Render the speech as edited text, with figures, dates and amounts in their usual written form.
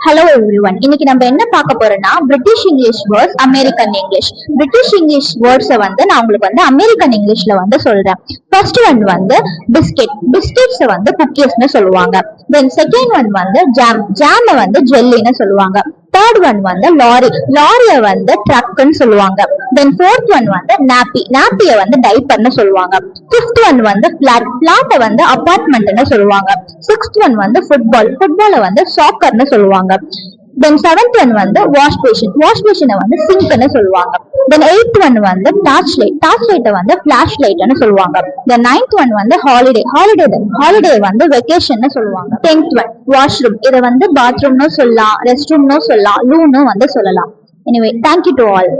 Hello everyone, இன்னைக்கு நம்ம என்ன பார்க்க போறோம்னா British English words, American English. British English வேர்ட்ஸை நான் உங்களுக்கு அமெரிக்கன் இங்கிலீஷ்ல சொல்றேன். First one biscuit. பிஸ்கெட்ஸை குக்கீஸ்னு சொல்லுவாங்க. Then second one jam. ஜாம ஜெல்லின்னு சொல்லுவாங்க. Third one lorry. லாரிய ட்ரக்னு சொல்லுவாங்க. Then fourth one nappy. நாப்பிய டைப்பர்னு சொல்லுவாங்க. Fifth one flat. பிளாட்ட அபார்ட்மெண்ட்னு சொல்லுவாங்க. Sixth one football. ஃபுட்பால சாக்கர்னு சொல்லுவாங்க. Then seventh one wash basin. Wash பேஷனை சிங்க்னு சொல்லுவாங்க. Then eighth one torch light. Torch லைட்டை ஃபிளாஷ் லைட்னு சொல்லுவாங்க. தென் ninth one holiday. Holiday vacation சொல்லுவாங்க. 10th one washroom. இதை பாத்ரூம்னு சொல்லலாம், ரெஸ்ட் ரூம்னு சொல்லலாம், லூன்னு சொல்லலாம். Anyway, thank you to all.